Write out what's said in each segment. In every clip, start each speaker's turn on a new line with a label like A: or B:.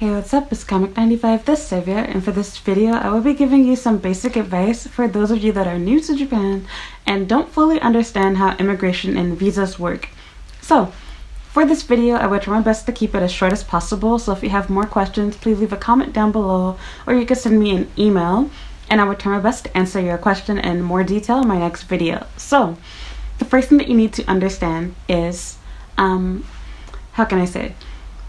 A: Hey, what's up? It's Comic95 this Savior, and for this video I will be giving you some basic advice for those of you that are new to Japan and don't fully understand how immigration and visas work. So, for this video I will try my best to keep it as short as possible, so if you have more questions, please leave a comment down below, or you can send me an email, and I will try my best to answer your question in more detail in my next video. So, the first thing that you need to understand is, how can I say it?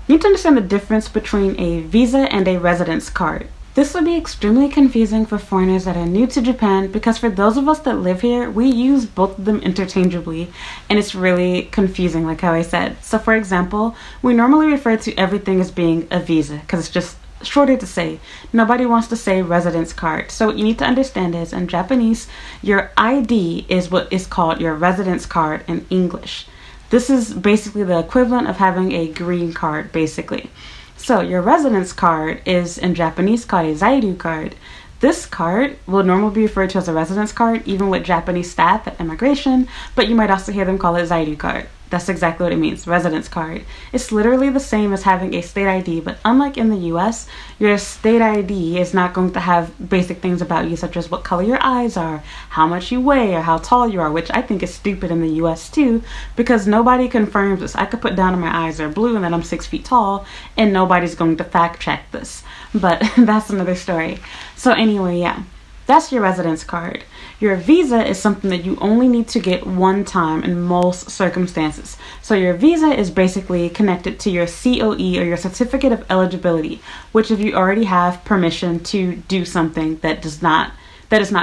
A: You need to understand the difference between a visa and a residence card. This would be extremely confusing for foreigners that are new to Japan because for those of us that live here, we use both of them interchangeably and it's really confusing, like how I said. So for example, we normally refer to everything as being a visa because it's just shorter to say. Nobody wants to say residence card. So what you need to understand is in Japanese, your ID is what is called your residence card in English. This is basically the equivalent of having a green card, basically. So your residence card is in Japanese called a Zaidu card. This card will normally be referred to as a residence card, even with Japanese staff at immigration, but you might also hear them call it Zaidu card. That's exactly what it means, residence card. It's literally the same as having a state ID, but unlike in the US, your state ID is not going to have basic things about you, such as what color your eyes are, how much you weigh, or how tall you are, which I think is stupid in the US too, because nobody confirms this. I could put down my eyes are blue and that I'm 6 feet tall, and nobody's going to fact check this. But that's another story. So anyway, yeah. That's your residence card. Your visa is something that you only need to get one time in most circumstances. So your visa is basically connected to your COE or your certificate of eligibility, which if you already have permission to do something that is not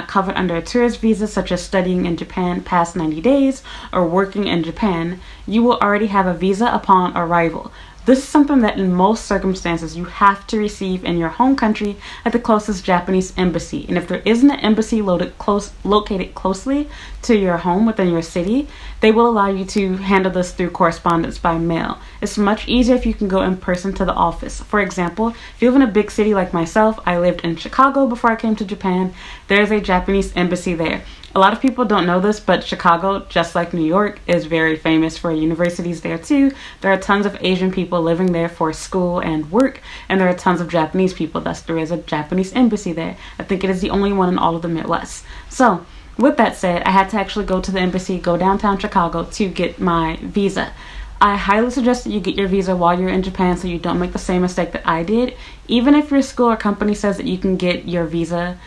A: covered under a tourist visa, such as studying in Japan past 90 days or working in Japan, you will already have a visa upon arrival. This is something that in most circumstances you have to receive in your home country at the closest Japanese embassy. And if there isn't an embassy located closely to your home within your city, they will allow you to handle this through correspondence by mail. It's much easier if you can go in person to the office. For example, if you live in a big city like myself, I lived in Chicago before I came to Japan, there's a Japanese embassy there. A lot of people don't know this, but Chicago, just like New York, is very famous for universities there too. There are tons of Asian people living there for school and work, and there are tons of Japanese people, thus there is a Japanese embassy there. I think it is the only one in all of the Midwest. So, with that said, I had to actually go to the embassy, go downtown Chicago to get my visa. I highly suggest that you get your visa while you're in Japan so you don't make the same mistake that I did. Even if your school or company says that you can get your visa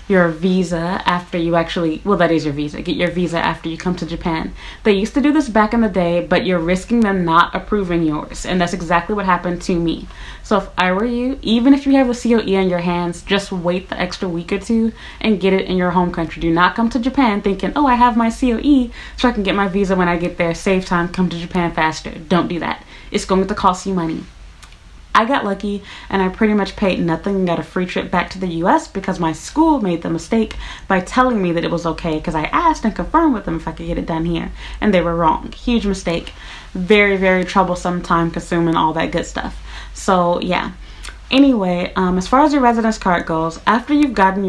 A: after you actually, well, that is your visa. Get your visa after you come to Japan. They used to do this back in the day, but you're risking them not approving yours. And that's exactly what happened to me. So if I were you, even if you have the COE in your hands, just wait the extra week or two and get it in your home country. Do not come to Japan thinking, oh, I have my COE so I can get my visa when I get there. Save time, come to Japan faster. Don't do that. It's going to cost you money. I got lucky and I pretty much paid nothing and got a free trip back to the US because my school made the mistake by telling me that it was okay because I asked and confirmed with them if I could get it done here and they were wrong. Huge mistake. Very, very troublesome, time consuming, all that good stuff. So yeah. Anyway, as far as your residence card goes, after you've gotten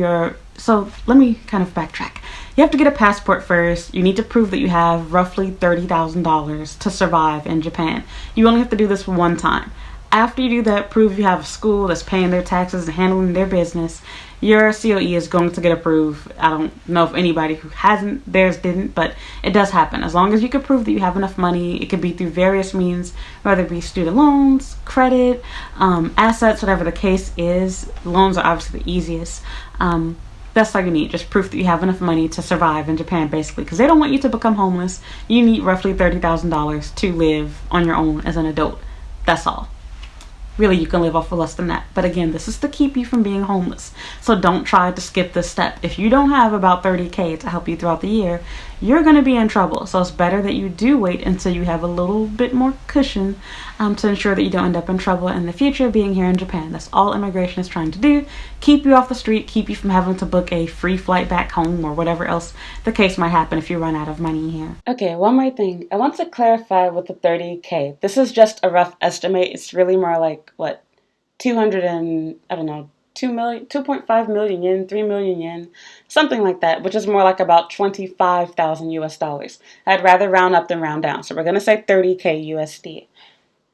A: so let me kind of backtrack. You have to get a passport first. You need to prove that you have roughly $30,000 to survive in Japan. You only have to do this one time. After you do that, prove you have a school that's paying their taxes and handling their business, your COE is going to get approved. I don't know if anybody who hasn't, theirs didn't, but it does happen. As long as you can prove that you have enough money, it could be through various means, whether it be student loans, credit, assets, whatever the case is. Loans are obviously the easiest. That's all you need, just proof that you have enough money to survive in Japan, basically, because they don't want you to become homeless. You need roughly $30,000 to live on your own as an adult. That's all. Really, you can live off of less than that. But again, this is to keep you from being homeless. So don't try to skip this step. If you don't have about $30K to help you throughout the year, you're going to be in trouble. So it's better that you do wait until you have a little bit more cushion to ensure that you don't end up in trouble in the future being here in Japan. That's all immigration is trying to do. Keep you off the street, keep you from having to book a free flight back home or whatever else the case might happen if you run out of money here. Okay, one more thing. I want to clarify with the $30K. This is just a rough estimate. It's really more like, what, 200 and, I don't know, 2.5 million yen, 3 million yen, something like that, which is more like about 25,000 US dollars. I'd rather round up than round down. So we're going to say 30K USD.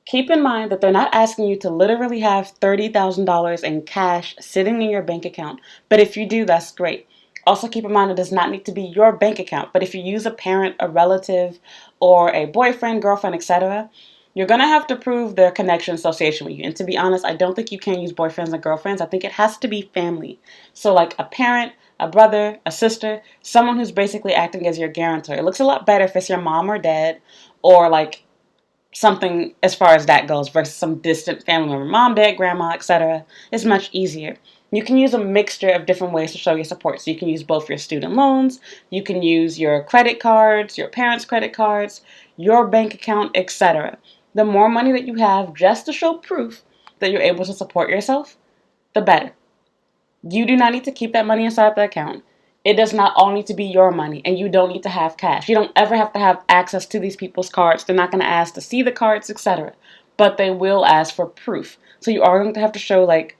A: Keep in mind that they're not asking you to literally have $30,000 in cash sitting in your bank account, but if you do, that's great. Also keep in mind it does not need to be your bank account, but if you use a parent, a relative, or a boyfriend, girlfriend, etc., you're going to have to prove their connection association with you. And to be honest, I don't think you can use boyfriends and girlfriends. I think it has to be family. So like a parent, a brother, a sister, someone who's basically acting as your guarantor. It looks a lot better if it's your mom or dad, or like something as far as that goes versus some distant family member, mom, dad, grandma, etc. It's much easier. You can use a mixture of different ways to show your support. So you can use both your student loans, you can use your credit cards, your parents' credit cards, your bank account, etc. The more money that you have just to show proof that you're able to support yourself, the better. You do not need to keep that money inside the account. It does not all need to be your money, and you don't need to have cash. You don't ever have to have access to these people's cards. They're not going to ask to see the cards, etc. But they will ask for proof. So you are going to have to show, like,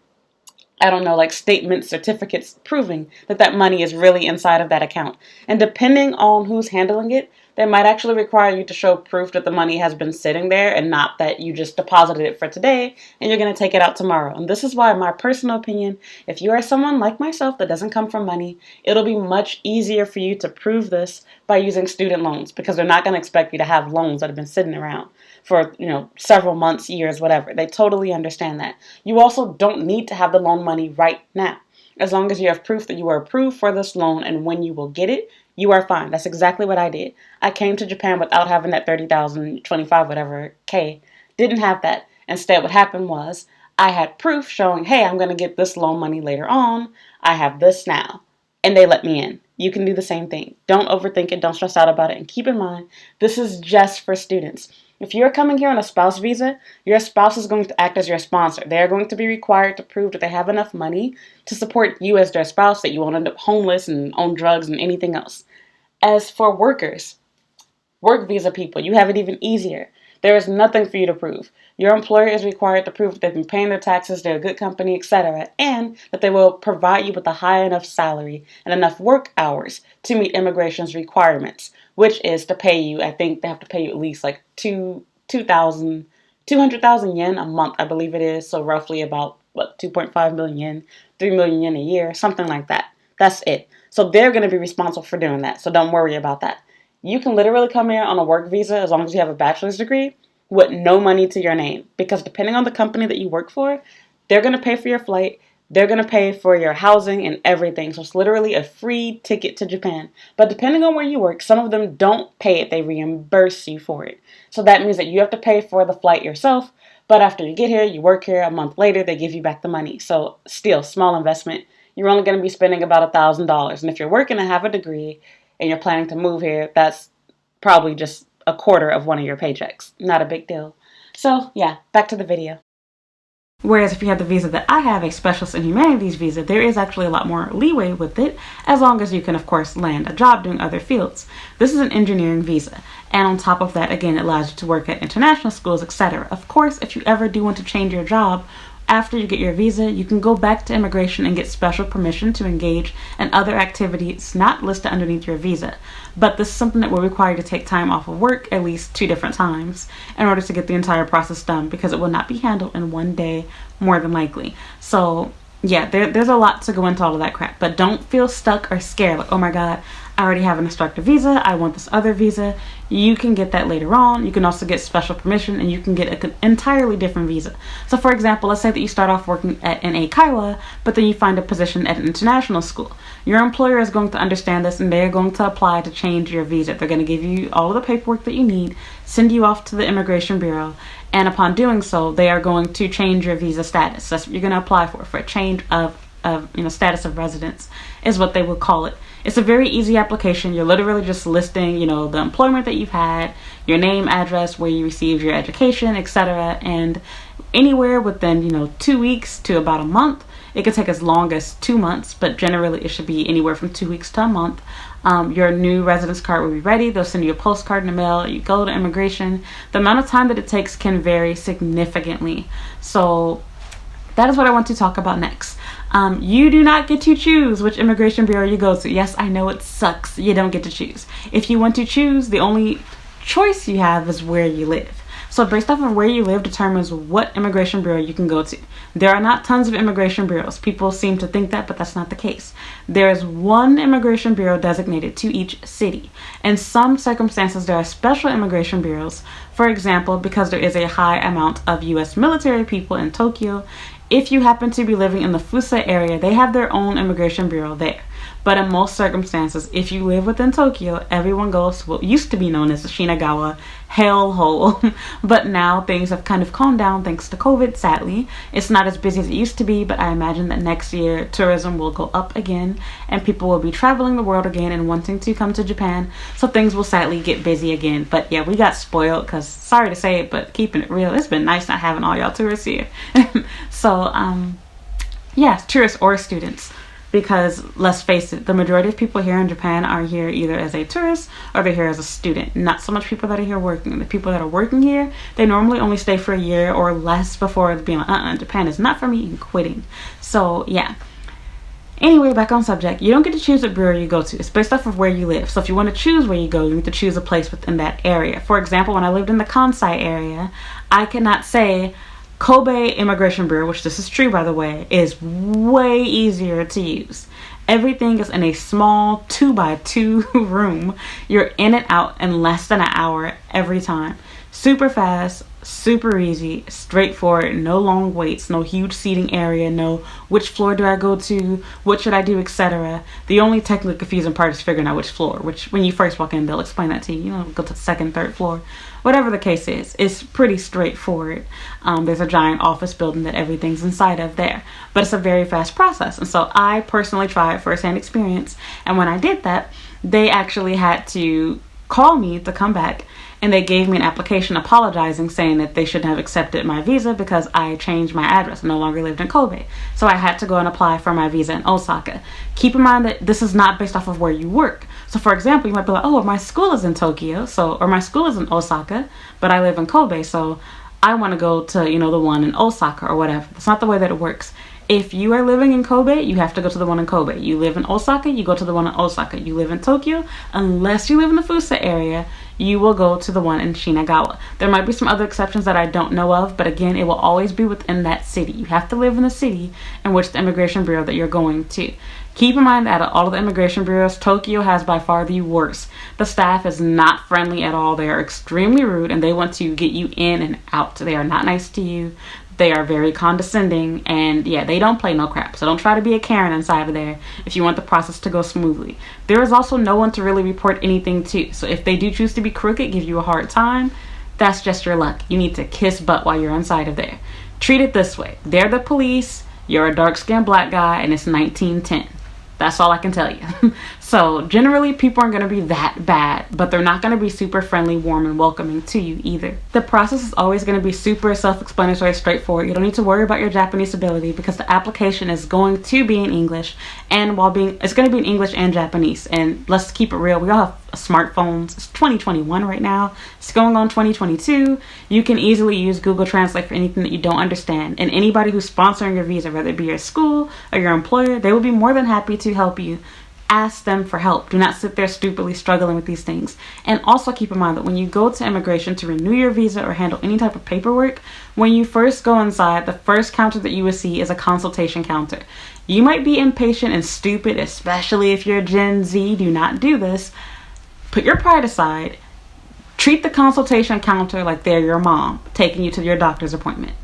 A: I don't know, like statements, certificates proving that that money is really inside of that account. And depending on who's handling it, they might actually require you to show proof that the money has been sitting there and not that you just deposited it for today and you're going to take it out tomorrow. And this is why, in my personal opinion, if you are someone like myself that doesn't come from money, it'll be much easier for you to prove this by using student loans, because they're not going to expect you to have loans that have been sitting around for, several months, years, whatever. They totally understand that. You also don't need to have the loan money right now. As long as you have proof that you are approved for this loan and when you will get it, you are fine. That's exactly what I did. I came to Japan without having that 30,000, 25, whatever, K. Didn't have that. Instead, what happened was I had proof showing, hey, I'm going to get this loan money later on. I have this now. And they let me in. You can do the same thing. Don't overthink it. Don't stress out about it. And keep in mind, this is just for students. If you're coming here on a spouse visa, your spouse is going to act as your sponsor. They're going to be required to prove that they have enough money to support you as their spouse, that you won't end up homeless and on drugs and anything else. As for workers, work visa people, you have it even easier. There is nothing for you to prove. Your employer is required to prove that they've been paying their taxes, they're a good company, etc., and that they will provide you with a high enough salary and enough work hours to meet immigration's requirements, which is to pay you, I think they have to pay you at least like 200,000 yen a month, I believe it is, so roughly about, 2.5 million yen, 3 million yen a year, something like that. That's it. So they're going to be responsible for doing that, so don't worry about that. You can literally come here on a work visa as long as you have a bachelor's degree with no money to your name. Because depending on the company that you work for, they're going to pay for your flight, they're going to pay for your housing and everything. So it's literally a free ticket to Japan. But depending on where you work, some of them don't pay it, they reimburse you for it. So that means that you have to pay for the flight yourself. But after you get here, you work here, a month later, they give you back the money. So still, small investment. You're only going to be spending about $1,000. And if you're working and have a degree, and you're planning to move here, that's probably just a quarter of one of your paychecks. Not a big deal. So yeah, back to the video. Whereas if you have the visa that I have, a Specialist in Humanities visa, there is actually a lot more leeway with it, as long as you can, of course, land a job doing other fields. This is an engineering visa, and on top of that, again, it allows you to work at international schools, etc. Of course, if you ever do want to change your job, after you get your visa, you can go back to immigration and get special permission to engage in other activities not listed underneath your visa. But this is something that will require you to take time off of work at least 2 different times in order to get the entire process done, because it will not be handled in one day, more than likely. So yeah, there's a lot to go into all of that crap. But don't feel stuck or scared like, oh my god, I already have an instructor visa, I want this other visa. You can get that later on. You can also get special permission, and you can get an entirely different visa. So for example, let's say that you start off working at an Eikaiwa, but then you find a position at an international school. Your employer is going to understand this, and they're going to apply to change your visa. They're going to give you all of the paperwork that you need, send you off to the Immigration Bureau, and upon doing so, they are going to change your visa status. That's what you're going to apply for a change of status of residence is what they would call it. It's a very easy application. You're literally just listing, the employment that you've had, your name, address, where you received your education, etc. And anywhere within, 2 weeks to about a month. It could take as long as 2 months, but generally it should be anywhere from 2 weeks to a month. Your new residence card will be ready. They'll send you a postcard in the mail. You go to immigration. The amount of time that it takes can vary significantly. So that is what I want to talk about next. You do not get to choose which immigration bureau you go to. Yes, I know it sucks. You don't get to choose. If you want to choose, the only choice you have is where you live. So based off of where you live determines what immigration bureau you can go to. There are not tons of immigration bureaus. People seem to think that, but that's not the case. There is one immigration bureau designated to each city. In some circumstances, there are special immigration bureaus. For example, because there is a high amount of U.S. military people in Tokyo, if you happen to be living in the Fusa area, they have their own immigration bureau there. But in most circumstances, if you live within Tokyo, everyone goes to what used to be known as the Shinagawa hellhole. But now things have kind of calmed down thanks to COVID, sadly. It's not as busy as it used to be, but I imagine that next year tourism will go up again and people will be traveling the world again and wanting to come to Japan. So things will sadly get busy again. But yeah, we got spoiled because, sorry to say it, but keeping it real, it's been nice not having all y'all tourists here. So, yeah, tourists or students. Because let's face it, the majority of people here in Japan are here either as a tourist or they're here as a student. Not so much people that are here working. The people that are working here, they normally only stay for a year or less before being like, Japan is not for me, and quitting. So yeah. Anyway, back on subject. You don't get to choose what bureau you go to. It's based off of where you live. So if you want to choose where you go, you need to choose a place within that area. For example, when I lived in the Kansai area, I cannot say Kobe Immigration Bureau, which this is true by the way, is way easier to use. Everything is in a small 2x2 room. You're in and out in less than an hour every time. Super fast, super easy, straightforward, no long waits, no huge seating area, no which floor do I go to, what should I do, etc. The only technically confusing part is figuring out which floor, which when you first walk in, they'll explain that to you. You know, go to the second, third floor. Whatever the case is, it's pretty straightforward. There's a giant office building that everything's inside of there. But it's a very fast process. And so I personally tried firsthand experience. And when I did that, they actually had to call me to come back. And they gave me an application apologizing, saying that they shouldn't have accepted my visa because I changed my address. I no longer lived in Kobe. So I had to go and apply for my visa in Osaka. Keep in mind that this is not based off of where you work. So for example, you might be like, oh, my school is in Tokyo, or my school is in Osaka, but I live in Kobe, so I want to go to, the one in Osaka or whatever. That's not the way that it works. If you are living in Kobe, you have to go to the one in Kobe. You live in Osaka, you go to the one in Osaka. You live in Tokyo, unless you live in the Fusa area, you will go to the one in Shinagawa. There might be some other exceptions that I don't know of, but again, it will always be within that city. You have to live in the city in which the immigration bureau that you're going to. Keep in mind that out of all of the immigration bureaus, Tokyo has by far the worst. The staff is not friendly at all. They are extremely rude and they want to get you in and out. They are not nice to you. They are very condescending, and yeah, they don't play no crap. So don't try to be a Karen inside of there if you want the process to go smoothly. There is also no one to really report anything to. So if they do choose to be crooked, give you a hard time, that's just your luck. You need to kiss butt while you're inside of there. Treat it this way. They're the police, you're a dark-skinned black guy, and it's 1910. That's all I can tell you. So generally people aren't going to be that bad, but they're not going to be super friendly, warm, and welcoming to you either. The process is always going to be super self-explanatory, straightforward. You don't need to worry about your Japanese ability because the application is going to be in English, and it's going to be in English and Japanese. And let's keep it real, we all have smartphones. It's 2021 right now. It's going on 2022. You can easily use Google Translate for anything that you don't understand. And anybody who's sponsoring your visa, whether it be your school or your employer, they will be more than happy to help you. Ask them for help. Do not sit there stupidly struggling with these things. And also keep in mind that when you go to immigration to renew your visa or handle any type of paperwork, when you first go inside, the first counter that you will see is a consultation counter. You might be impatient and stupid, especially if you're Gen Z. Do not do this. Put your pride aside. Treat the consultation counter like they're your mom taking you to your doctor's appointment.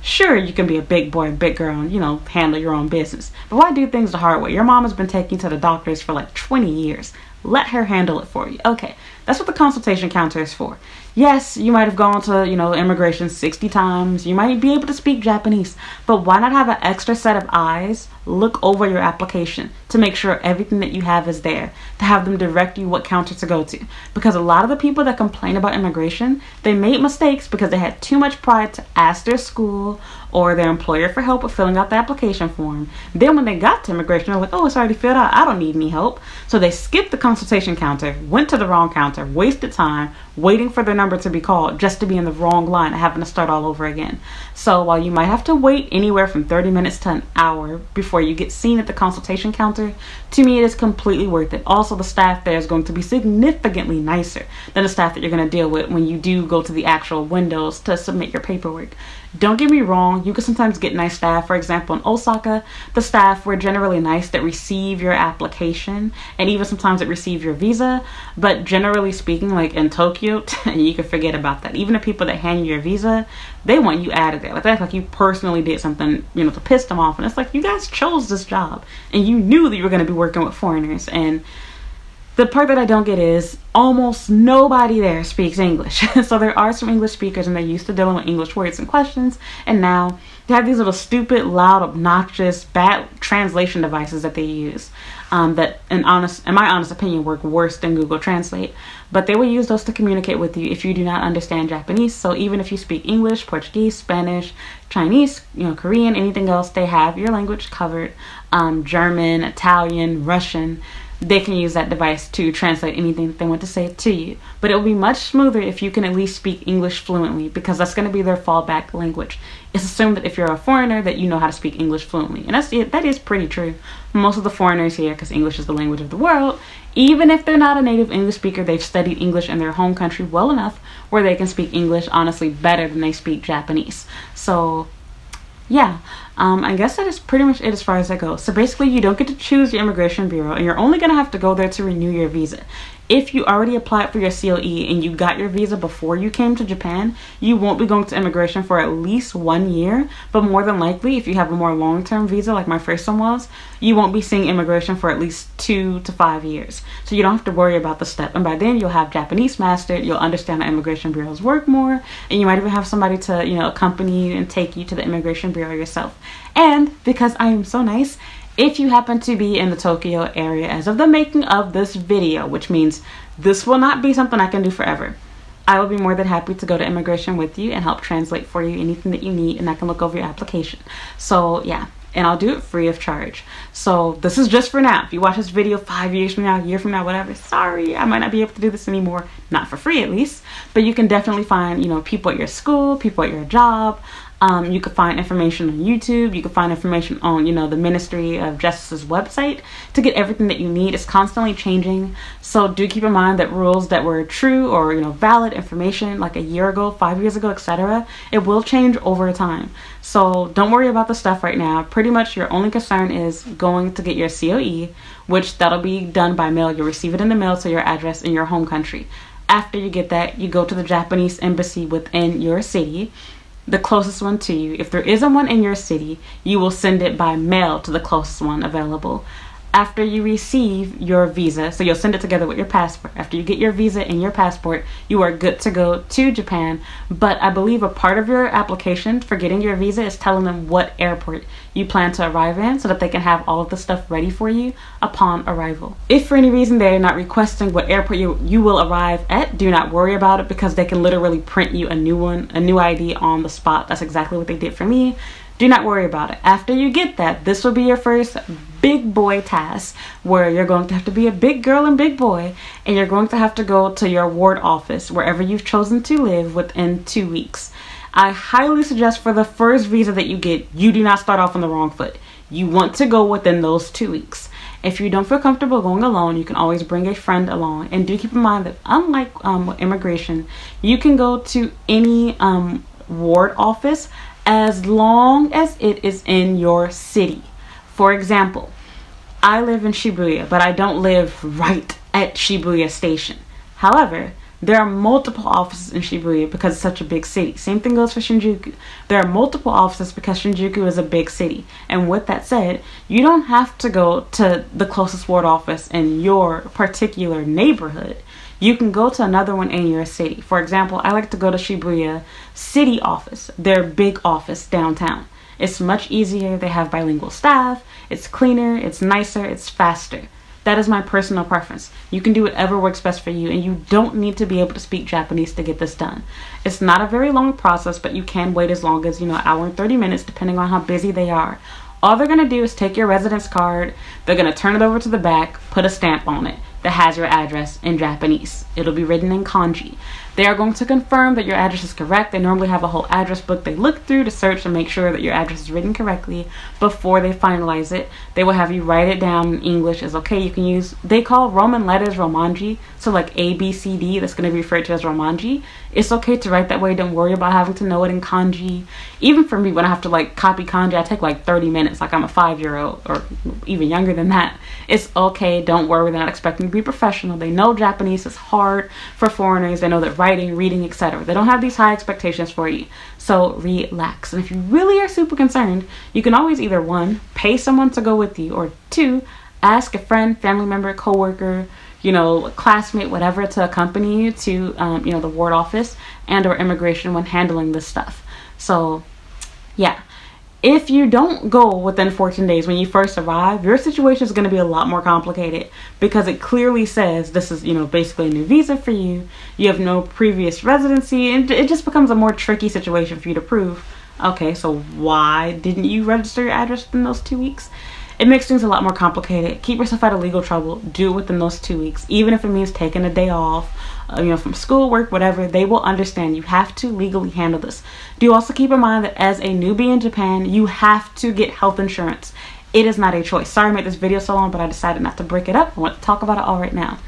A: Sure, you can be a big boy and big girl and, handle your own business. But why do things the hard way? Your mom has been taking you to the doctors for like 20 years. Let her handle it for you. Okay, that's what the consultation counter is for. Yes, you might have gone to, immigration 60 times. You might be able to speak Japanese. But why not have an extra set of eyes look over your application to make sure everything that you have is there, to have them direct you what counter to go to? Because a lot of the people that complain about immigration, they made mistakes because they had too much pride to ask their school or their employer for help with filling out the application form. Then when they got to immigration, they're like, oh, it's already filled out, I don't need any help. So they skipped the consultation counter, went to the wrong counter, wasted time waiting for their number to be called just to be in the wrong line and having to start all over again. So while you might have to wait anywhere from 30 minutes to an hour before you get seen at the consultation counter, to me it is completely worth it. Also, the staff there is going to be significantly nicer than the staff that you're going to deal with when you do go to the actual windows to submit your paperwork. Don't get me wrong, you can sometimes get nice staff. For example, in Osaka, the staff were generally nice that receive your application and even sometimes that receive your visa. But generally speaking, like in Tokyo, you can forget about that. Even the people that hand you your visa, they want you out of there. Like that's like you personally did something, to piss them off. And it's like, you guys chose this job and you knew that you were going to be working with foreigners. And the part that I don't get is almost nobody there speaks English. So there are some English speakers and they're used to dealing with English words and questions. And now they have these little stupid, loud, obnoxious, bad translation devices that they use that, in my honest opinion, work worse than Google Translate. But they will use those to communicate with you if you do not understand Japanese. So even if you speak English, Portuguese, Spanish, Chinese, Korean, anything else, they have your language covered. German, Italian, Russian. They can use that device to translate anything that they want to say to you. But it will be much smoother if you can at least speak English fluently, because that's going to be their fallback language. It's assumed that if you're a foreigner that you know how to speak English fluently. And that is pretty true. Most of the foreigners here, because English is the language of the world, even if they're not a native English speaker, they've studied English in their home country well enough where they can speak English honestly better than they speak Japanese. So yeah, I guess that is pretty much it as far as that goes. So basically, you don't get to choose your immigration bureau, and you're only going to have to go there to renew your visa. If you already applied for your COE and you got your visa before you came to Japan, you won't be going to immigration for at least 1 year. But more than likely, if you have a more long-term visa, like my first one was, you won't be seeing immigration for at least 2 to 5 years. So you don't have to worry about the step. And by then, you'll have Japanese mastered, you'll understand how immigration bureaus work more, and you might even have somebody to, accompany you and take you to the immigration bureau yourself. And because I am so nice, if you happen to be in the Tokyo area as of the making of this video, which means this will not be something I can do forever, I will be more than happy to go to immigration with you and help translate for you anything that you need, and I can look over your application. So yeah, and I'll do it free of charge. So this is just for now. If you watch this video 5 years from now, a year from now, whatever, sorry, I might not be able to do this anymore. Not for free at least, but you can definitely find, people at your school, people at your job. You could find information on YouTube. You could find information on, the Ministry of Justice's website to get everything that you need. It's constantly changing. So do keep in mind that rules that were true or, valid information like a year ago, 5 years ago, etc., it will change over time. So don't worry about the stuff right now. Pretty much your only concern is going to get your COE, which that'll be done by mail. You'll receive it in the mail to your address in your home country. After you get that, you go to the Japanese embassy within your city, the closest one to you. If there isn't one in your city, you will send it by mail to the closest one available. After you receive your visa, so you'll send it together with your passport. After you get your visa and your passport, you are good to go to Japan. But I believe a part of your application for getting your visa is telling them what airport you plan to arrive in so that they can have all of the stuff ready for you upon arrival. If for any reason they're not requesting what airport you will arrive at, do not worry about it, because they can literally print you a new ID on the spot. That's exactly what they did for me. Do not worry about it. After you get that, this will be your first big boy task, where you're going to have to be a big girl and big boy, and you're going to have to go to your ward office wherever you've chosen to live within 2 weeks. I highly suggest for the first visa that you get, you do not start off on the wrong foot. You want to go within those 2 weeks. If you don't feel comfortable going alone, you can always bring a friend along. And do keep in mind that unlike immigration, you can go to any ward office as long as it is in your city. For example, I live in Shibuya, but I don't live right at Shibuya Station. However, there are multiple offices in Shibuya because it's such a big city. Same thing goes for Shinjuku. There are multiple offices because Shinjuku is a big city. And with that said, you don't have to go to the closest ward office in your particular neighborhood. You can go to another one in your city. For example, I like to go to Shibuya City office, their big office downtown. It's much easier. They have bilingual staff. It's cleaner. It's nicer. It's faster. That is my personal preference. You can do whatever works best for you, and you don't need to be able to speak Japanese to get this done. It's not a very long process, but you can wait as long as, an hour and 30 minutes depending on how busy they are. All they're going to do is take your residence card, they're going to turn it over to the back, put a stamp on it that has your address in Japanese. It'll be written in kanji. They are going to confirm that your address is correct. They normally have a whole address book they look through to search and make sure that your address is written correctly before they finalize it. They will have you write it down in English as okay. You can use, they call Roman letters Romanji, so like A, B, C, D, that's going to be referred to as Romanji. It's okay to write that way. Don't worry about having to know it in kanji. Even for me, when I have to like copy kanji, I take like 30 minutes, like I'm a 5-year-old or even younger than that. It's okay. Don't worry. They're not expecting to be professional. They know Japanese is hard for foreigners. They know that writing, reading, etc. They don't have these high expectations for you. So relax. And if you really are super concerned, you can always either 1, pay someone to go with you, or 2, ask a friend, family member, coworker, classmate, whatever, to accompany you to, the ward office and or immigration when handling this stuff. So, yeah. If you don't go within 14 days when you first arrive, your situation is going to be a lot more complicated because it clearly says this is, basically a new visa for you. You have no previous residency, and it just becomes a more tricky situation for you to prove. Okay, so why didn't you register your address within those 2 weeks? It makes things a lot more complicated. Keep yourself out of legal trouble. Do it within those 2 weeks, even if it means taking a day off, from school, work, whatever. They will understand. You have to legally handle this. Do also keep in mind that as a newbie in Japan, you have to get health insurance. It is not a choice. Sorry I made this video so long, but I decided not to break it up. I want to talk about it all right now.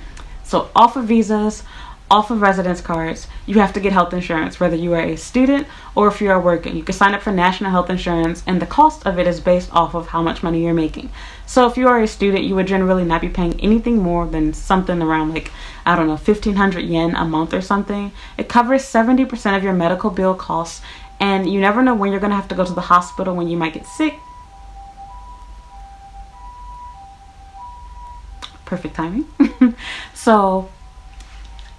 A: So off of visas, off of residence cards, you have to get health insurance, whether you are a student or if you are working. You can sign up for national health insurance, and the cost of it is based off of how much money you're making. So if you are a student, you would generally not be paying anything more than something around 1,500 yen a month or something. It covers 70% of your medical bill costs, and you never know when you're going to have to go to the hospital, when you might get sick. Perfect timing. So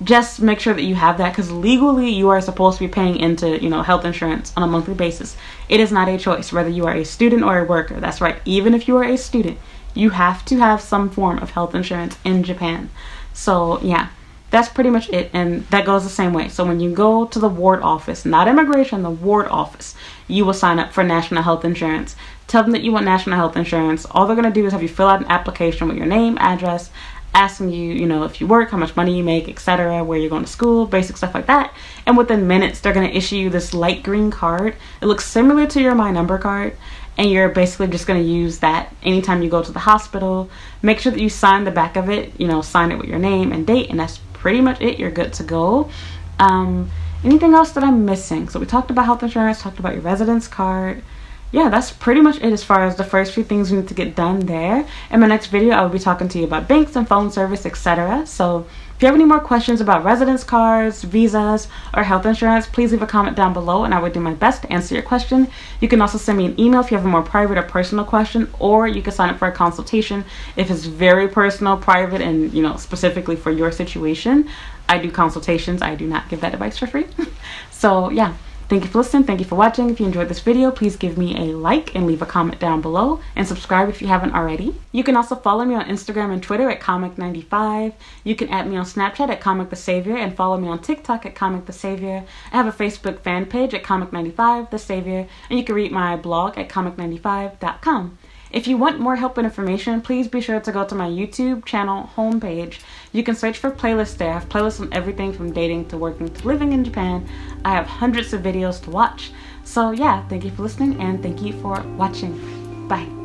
A: just make sure that you have that, because legally you are supposed to be paying into, health insurance on a monthly basis. It is not a choice, whether you are a student or a worker. That's right. Even if you are a student, you have to have some form of health insurance in Japan. So yeah, that's pretty much it. And that goes the same way. So when you go to the ward office, not immigration, the ward office, you will sign up for national health insurance. Tell them that you want national health insurance. All they're going to do is have you fill out an application with your name, address, asking you, if you work, how much money you make, etc., where you're going to school, basic stuff like that. And within minutes, they're going to issue you this light green card. It looks similar to your My Number card, and you're basically just going to use that anytime you go to the hospital. Make sure that you sign the back of it, sign it with your name and date, and that's pretty much it. You're good to go. Anything else that I'm missing? So we talked about health insurance, talked about your residence card. Yeah, that's pretty much it as far as the first few things we need to get done there. In my next video, I will be talking to you about banks and phone service, etc. So if you have any more questions about residence cards, visas, or health insurance, please leave a comment down below and I will do my best to answer your question. You can also send me an email if you have a more private or personal question, or you can sign up for a consultation if it's very personal, private, and specifically for your situation. I do consultations. I do not give that advice for free. So yeah. Thank you for listening. Thank you for watching. If you enjoyed this video, please give me a like and leave a comment down below, and subscribe if you haven't already. You can also follow me on Instagram and Twitter at Comic95. You can add me on Snapchat at Comic the Savior, and follow me on TikTok at Comic the Savior. I have a Facebook fan page at Comic95 the Savior, and you can read my blog at comic95.com. If you want more help and information, please be sure to go to my YouTube channel homepage. You can search for playlists there. I have playlists on everything from dating to working to living in Japan. I have hundreds of videos to watch. So yeah, thank you for listening and thank you for watching. Bye.